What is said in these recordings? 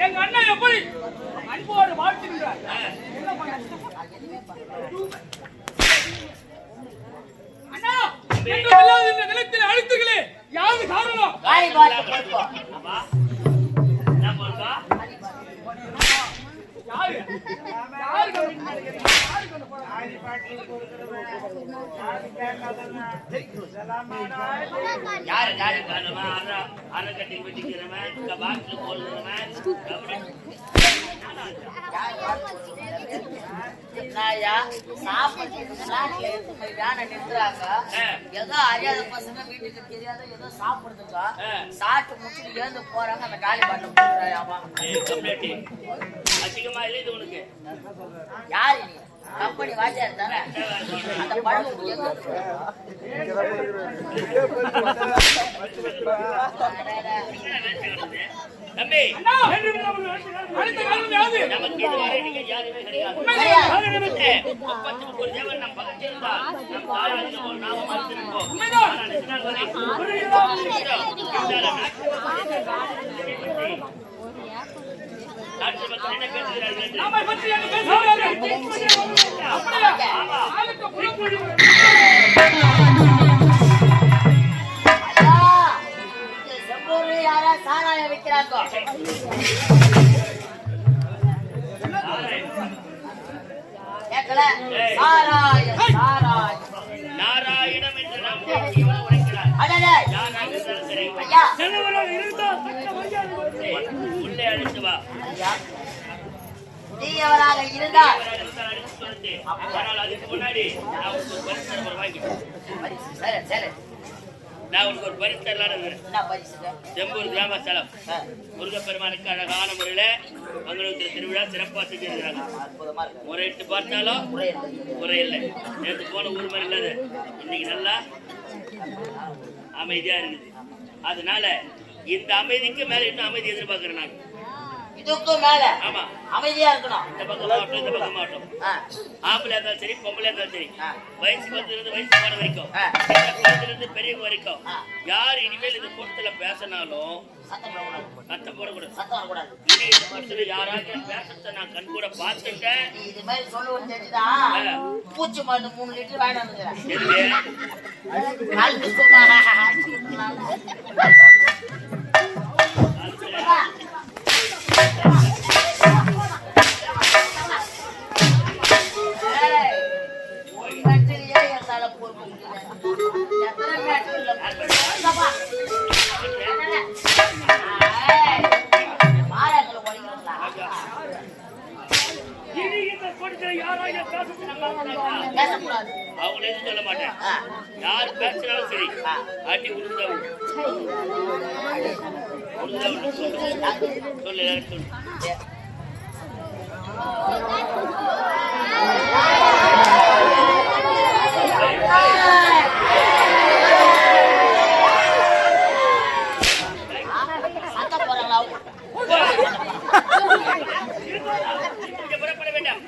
எங்க அண்ணன் எப்படி அன்போடு வாழ்த்துகிறார். அண்ணா இந்த நிலத்தில் அழுத்துகளே யாரு காரணம்? யாரு காரி காரணமா அரை கட்டி வெட்டிக்கிறவன் இந்த பாட்டில் போடுறவன் ஏதோ அறியாத பசங்க வீட்டுக்கு தெரியாத ஏதோ சாப்பிடுதுங்க சாப்பிட்டு முடிச்சுட்டு ஏந்து போறாங்க அந்த காலி பாட்டில் அதிகமா இல்லை இது உனக்கு யாரு நீ கம்பெனி வாத்தியார் தானே அந்த பழம் தம்பி அடுத்த காலம் யாது நமக்கு இதுவரை நீங்க யாருமே கிடையாது. ஒரு தேவன் நம் பக்கத்தில் இருந்தால் நம் தாயாருக்கு ஒரு நாமம் மறுத்திருப்போம். நாட்டு மக்கள் என்ன பேசுகிறார்கள்? நாம பற்றி என்ன பேசுகிறார்கள்? அப்படியே ஆளுக்கு புறப்படி யாரா சாராய விக்கிறாங்க. கேட்கல சாராயம் சாராயம் நாராயணம் என்று நாம் ஜீவனை உரைக்கிறார். யாராக இருந்தாலும் சரி ஐயா செல்வராக இருந்தால் தக்க மரியாதை உள்ளே அழைத்து வா. தீயவராக இருந்தால் ஆனால் அதுக்கு முன்னாடி நான் உனக்கு ஒரு பரிசு தர வாங்கிட்டேன். நான் உனக்கு ஒரு பரிசு தரலான்னு செம்பூர் கிராம ஸ்தலம் முருகப்பெருமானுக்கு அழகான முறையில மங்களத்தில் திருவிழா சிறப்பாக செஞ்சிருக்கிறாங்க. முறையிட்டு பார்த்தாலும் முறையில்லை. நேற்று போன ஊர் மாதிரி இல்லாத இன்னைக்கு நல்லா அமைதியா இருக்குது. அதனால இந்த அமைதிக்கு மேல இன்னும் அமைதி எதிர்பார்க்கிறேன் நான். இதுக்கும் மேல ஆமா அமைதியா இருக்கணும். இந்த பக்கம் மாட்டோம் இந்த பக்கம் மாட்டோம். ஆம்பளை இருந்தாலும் சரி பொம்பளை இருந்தாலும் சரி வயசு வந்து வயசு போன வரைக்கும் இருந்து பெரியவங்க வரைக்கும் யார் இனிமேல் இந்த கூட்டத்துல பேசினாலும் சத்தம் போடக்கூடாது. யாராவது பேசுறத நான் கண் கூட பார்த்துட்டேன். இது மாதிரி சொல்லுவோம் தெரிஞ்சுதான் பூச்சி மருந்து 3 லிட்டர் வாங்கிட்டு ஆட்டி உளுந்தா சொல்லு எல்லாரும் சொல்லு. புறப்பட வேண்டாம்.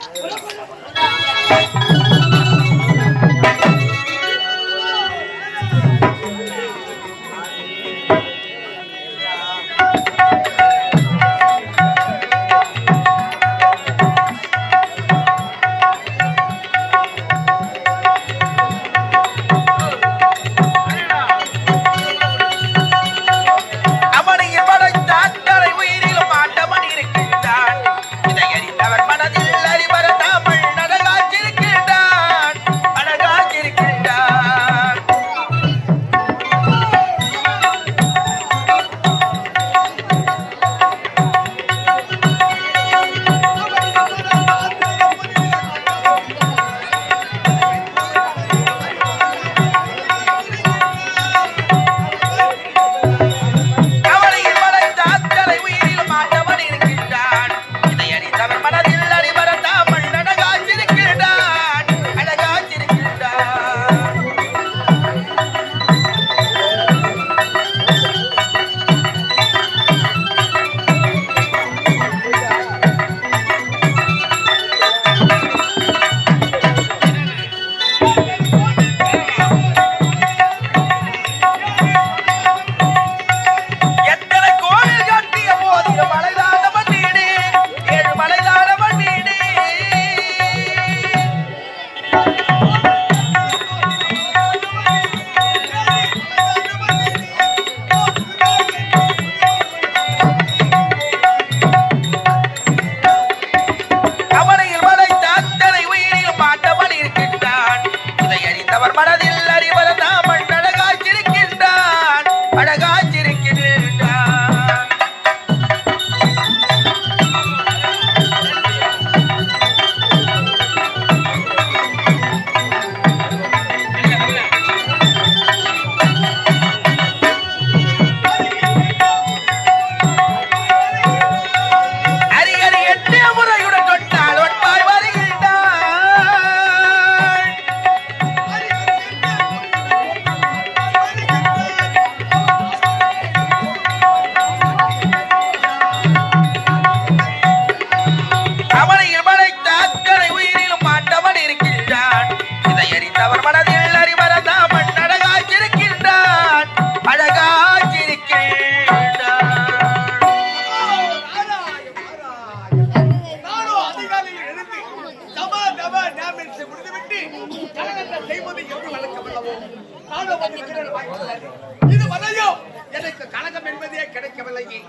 இதுவரையும் எனக்கு கலகம் என்பதே கிடைக்கவில்லையே.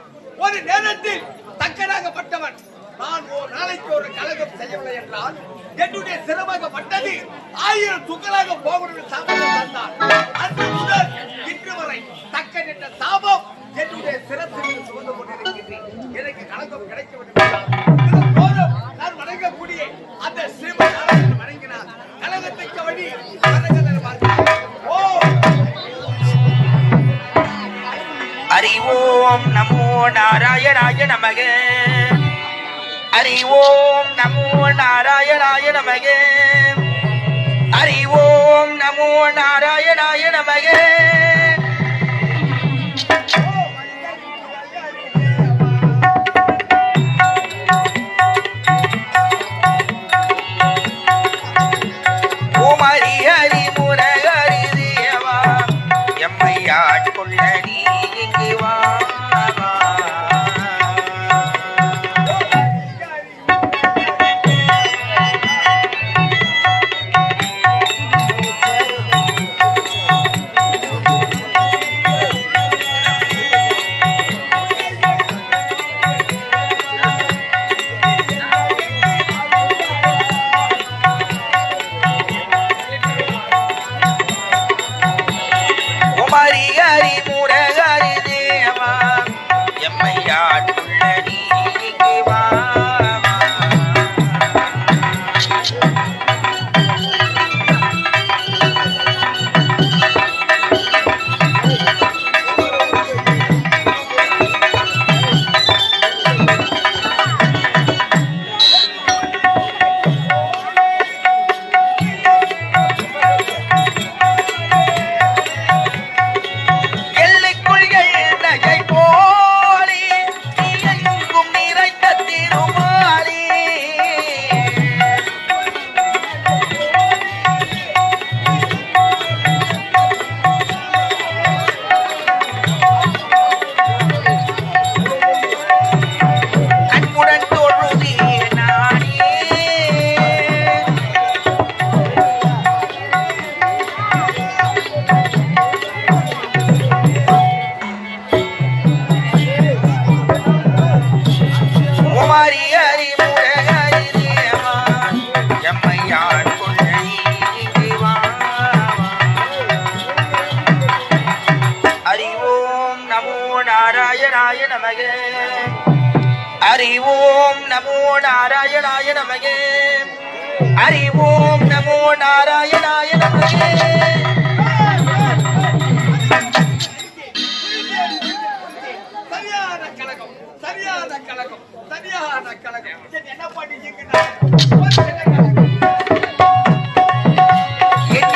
ஒரு நேரத்தில் தக்கனாகப்பட்டவன் நான் ஒரு நாளைக்கு ஒரு கலகம் செய்யவில்லை என்றால் என்னுடைய சிரமப்பட்டது 1000 துகளாக போகணும் சாபம் தந்தார். அன்று முதல் இன்று வரை தக்கன் என்ற சாபம் என்னுடைய சிரத்தில் சுமந்து கொண்டிருக்கிறேன். எனக்கு கலகம் கிடைக்க வேண்டும். நான் வணங்கக்கூடிய அந்த ஸ்ரீமன் வணங்கினார். கலகத்துக்கு வழி ஹரி ஓம் நமோ நாராயணாய நமக. ஹரி ஓம் நமோ நாராயணாய நமக. ஹரி ஓம் நமோ நாராயணாய நமக. ஓம் ஹரி ஹரி முரஹரி தேவா எம்மையாட்கொள்ள நீ இங்கு வா. ஹரி ஹரி முரஹரி தேவா நாராயணாய நமக. ஹரி ஓம் நமோ நாராயணாய நமக. ஹரி ஓம் நமோ நாராயணாய நமக. சரியான கழகம், சரியான கழகம், சரியான கழகம். என்ன பண்ணீங்க?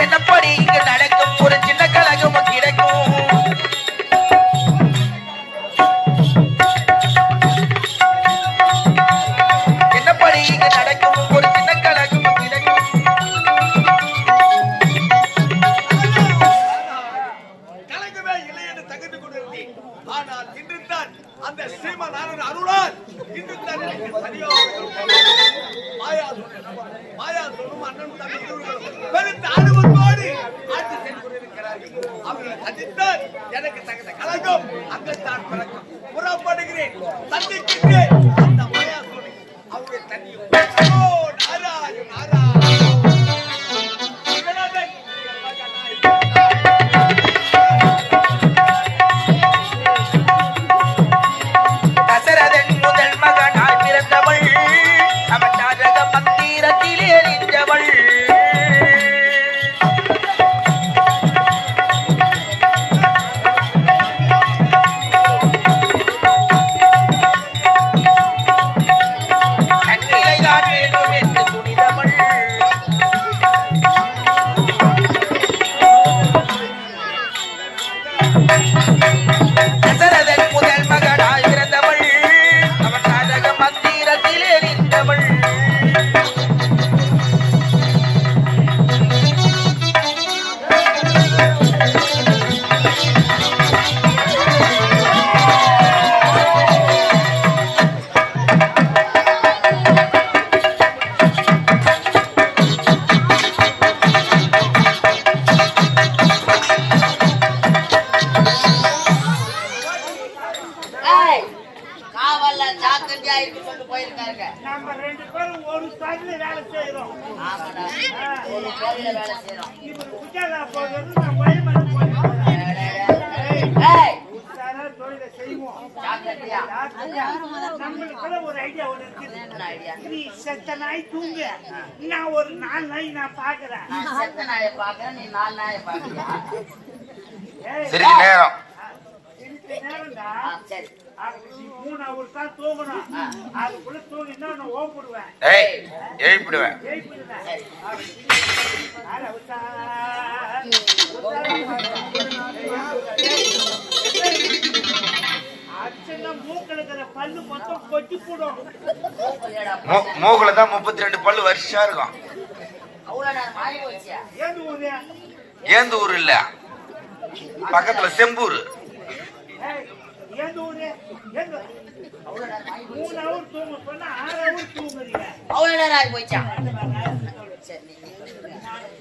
என்னப்படி இங்கு நடக்கும் ஒரு சின்ன கழகம் கிடைக்கும். என்னப்படி இங்கு நடக்கும் ஒரு சின்ன கழகம் கிடைக்கும். கலங்கமே இல்லை என்று தகுந்து கொண்டிருந்தேன். ஆனால் இன்று தான் அந்த ஸ்ரீமநாதன் அருளால் இன்று தான் எனக்கு சரியாக மாயா சொல்லும் அண்ணன் தம்பி இருவர்களும் பெருத்த அனுபவத்தோடு ஆட்சி செய்து கொண்டிருக்கிறார்கள். அவர்களை சந்தித்தால் எனக்கு தகுந்த கலங்கம் அங்கத்தான் பிறக்கும். புறப்படுகிறேன், சந்திக்கின்றேன் அந்த மாயா சொல்லி அவருடைய தண்ணியும் நாராயண தசரதன் முதல் மகனாய் பிறந்தவள், அவன் நாடக மந்திரத்திலே நின்றவள். நன்னிலைதான் வேண்டும் என்று துணிந்தவள். தசரதன் முதல் மகனாய் பிறந்தவள், அவன் நாடக மந்திரத்திலே நின்றவள். ஏய், காவல்ல ஜாக்கிரதையா இருக்கு சொல்லிட்டு போயிருக்காருங்க. நம்ம 2 பேரும் ஒரு ஸ்டாக்ல வேலை செய்யறோம். ஆமாடா, ஒரு பேர்ல வேலை செய்யறோம். இவரு குஜாலா போகிறது நான் வயமன் போறேன். ஏய், உற்சாக தொழிலை செய்வோம். ஜாக்கிரதையா. நம்மளுக்குள்ள ஒரு ஐடியா ஒண்ணு இருக்குது. என்ன ஐடியா? நீ செத்த நாய் தூங்க, நான் ஒரு 4 நாய் நான் பாக்குறேன். நான் செத்த நாயை பாக்குறேன், நீ 4 நாயை பாக்குறியா? ஏய், சரி நேரம் இந்த நேரம்டா. சரி. நீ 3 hours தான் தூங்கணும். அதுக்குள்ள தூங்கினா நான் ஓப்பிடுவேன். ஏய் எழுப்பிடுவேன். ஏய்ப்பிடுவேன். சரி. ஆனா அச்சனா மூக்குல இருக்கிற பல்லு மொத்தம் கொட்டி போடும். மூக்குலடா. மூக்குல தான் 32 பல்லு வருஷம் இருக்கும். அவ்வளவு நேரம் மாறி போச்சியா? ஏது ஊரு? ஏந்து ஊர் இல்ல, பக்கத்துல செம்பூர். ஏய், ஏது ஊரு? ஏது? அவ்வளவு நேரம் மாறி 3 hour தூங்க சொன்னா 6 hour தூங்குறீங்க. அவ்வளவு நேரம் ஆகி போச்சா? சரி, நீ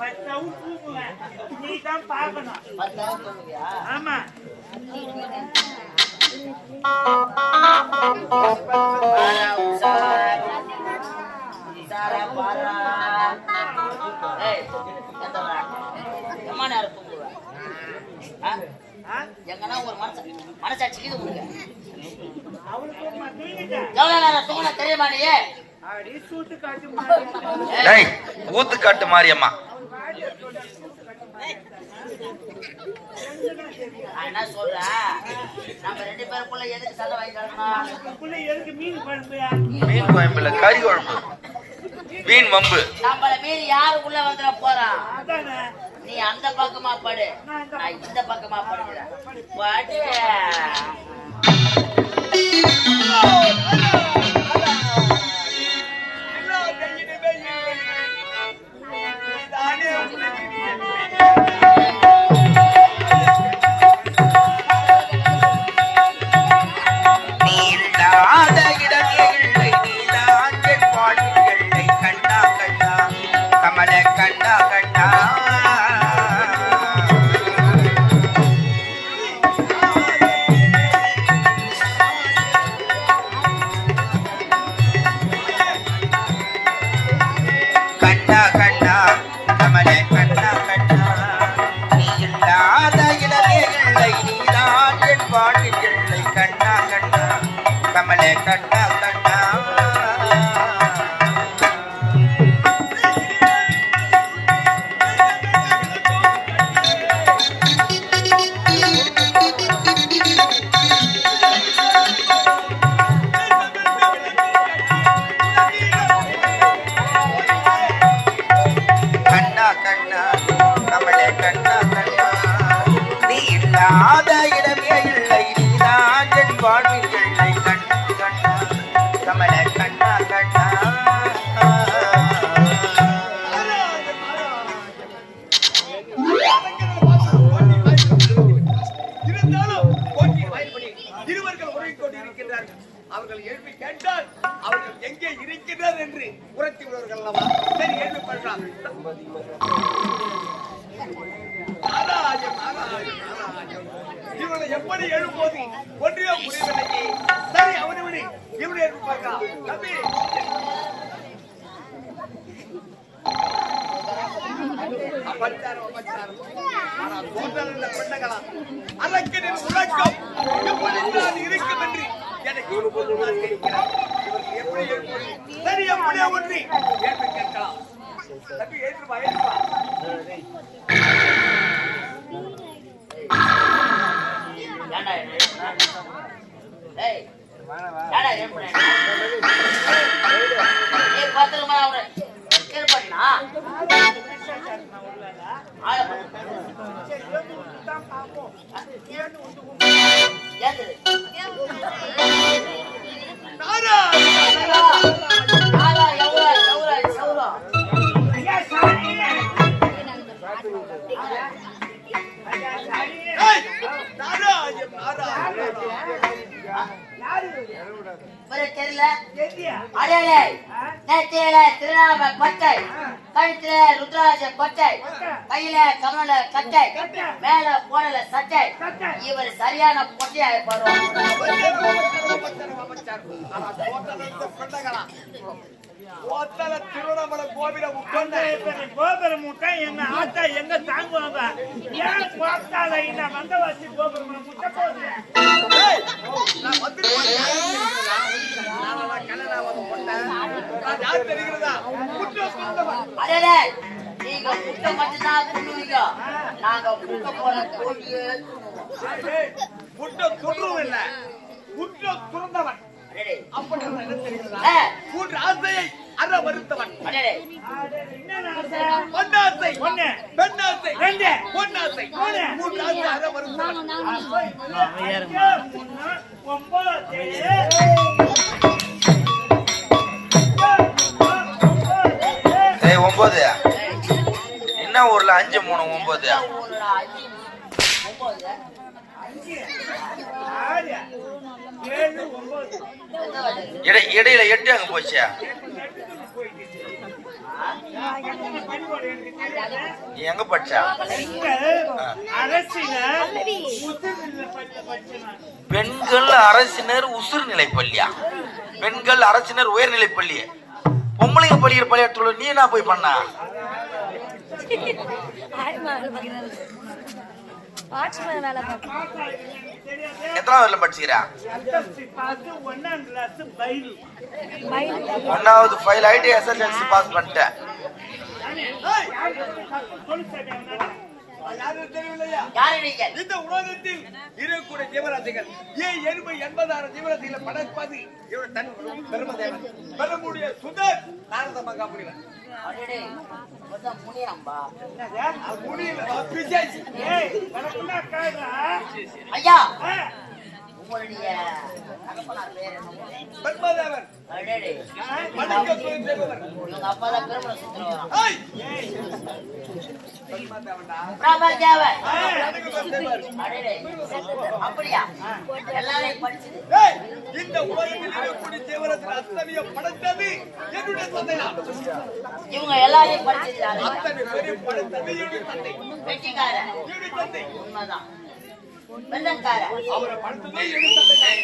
10 hour தூங்குவேன். நீ தான் பார்க்கணும். 10 hour தூங்குவியா? ஆமா. பாரா உஷாரா. உஷாரா பாரா. ஏய், எத்தனை எம்மா நேரம் தூங்குவ? ஆ? எங்கன்னா ஒரு மனசாட்சி இது கொடுங்க. அவளுக்கு தூங்கிட்டேன். எவ்வளவு நேரம் தூங்கினா தெரியுமா நீ? அடி சூட்டு காட்டு மாதிரி. ஏய் ஊத்துக்காட்டு மாரியம்மா. நான் என்ன சொல்றேன், நம்ம 2 பேருக்குள்ள எதுக்கு சண்டை வாங்கிக்கலாம்? அதுக்குள்ள எதுக்கு மீன் குழம்பு? மீன் குழம்புல கறி குழம்பு, மீன் வம்பு. நம்மள மீறி யாரு உள்ள வந்துட போறான்? அதானே. நீ அந்த பக்கமா படு, நான் இந்த பக்கமா படுகிறேன். பாட்டு நீ இல்லாத இடமே இல்லை, நீதான் என் வாழ்வில் இல்லை. கண்ணா கண்ணா கமல கண்ணா கண்ணா. கண்ணா கண்ணா கமல கண்ணா கண்ணா. நீ இல்லாத இடமே இல்லை, நீதான் என் வாழ்வில் இல்லை. கண்ணா கண்ணா கமலே கண்ணா கண்ணா கண்ணா கண்ணா கமலே கண்ணா கண்ணா நீ இல்லாத இடமே இல்லை நீதான் என் வாழ்வில் இல்லை கண்ணா கண்ணா கமலே கண்ணா கண்ணா இருந்தாலும் போட்டி வாய்ப்படி இருவர்கள் உறங்கிக் கொண்டிருக்கிறார்கள். அவர்கள் எழுப்பி கேட்டால் அவர்கள் எங்கே இருக்கிறார் என்று உரைத்து விடுவார்கள் அல்லவா? சரி, எழுப்பி பண்ணலாம். நாராயம், நாராயம், நாராயம். இவனை எப்படி எழுப்போது ஒன்றிய முடியவில்லையே. சரி, அவனை விடு, இவனை எழுப்பி பார்க்கலாம். தம்பி, அபச்சாரம், அபச்சாரம். ஆனால் தோன்றல் என்ற பெண்ணங்களா அரக்கனின் உலகம் எப்படித்தான் இருக்கும் என்று எனக்கு இப்போது நான் கேட்கிறேன். இவர்கள் எப்படி எழுப்பது? சரி, எப்படியா ஒன்று எழுப்பி கேட்கலாம். தம்பி, ஏற்றுப்பா, ஏற்றுப்பா. திருநாம கொட்டை, கழுத்துல ருத்ராஜ கொட்டை, கையில கமல கட்டை, மேல போடல சட்டை. இவர் சரியான பொட்டையா இருப்பாரு. கோபுரம் முட்டை எங்க ஆத்தா எங்க தாங்குவாங்க? ஏன் பார்த்தால இந்த வந்தவாசி கோபுரம் முட்டை போகுது? நீங்க முட்டை மட்டும்தான் கொள்ளுவீங்க, நாங்க முட்டை போல கோழியே முட்டை துருவம் இல்ல, முட்டை துறந்தவன். மூன்று ஆசையை அற மறுத்தவன். பொன்னாசை, பெண்ணாசை, பொன்னாசை, மூன்று ஆசை அற மறுத்தவன். 9 என்ன ஊர்ல 5 3 9 இடையில 8 அங்க போச்சு. நீ எங்க படிச்சா? பெண்கள் அரசினர் உசுர்நிலை பள்ளியா? பெண்கள் அரசினர் உயர்நிலை பள்ளி. பொம்பளைங்க படிக்கிற பள்ளியத்துல நீ என்ன போய் பண்ண? எத்தனை வரல படிச்சுக்கிறா? 1வது ஃபைல் ஆயிட்டு எஸ்எஸ்எல்சி பாஸ் பண்ணிட்டேன். இந்த உலகத்தில் இருக்கக்கூடிய ஜீவராசிகள் ஏன் 80,000 ஜீவராசிகளை படைப்பது இவன் தன் பெருமதேவன். பெறமுடிய சுதர் நாரத மகாமுனிவன். ஐயா, உங்களுடைய பெருமதேவன் அப்பாதான் பெருமளை சுத்திரம். அப்படியா? எல்லாரையும் படிச்சது இந்த உலகத்தில் இருக்கக்கூடிய ஜீவராசிகள் அத்தனைய படைத்தது என்னுடைய தந்தை. இவங்க எல்லாரையும் படிச்சது அத்தனை பேரையும் படைத்தது என்னுடைய தந்தை. வெட்டிக்கார என்னுடைய தந்தை உண்மைதான். வெள்ளக்கார அவரை படைத்தது என்னுடைய தந்தை.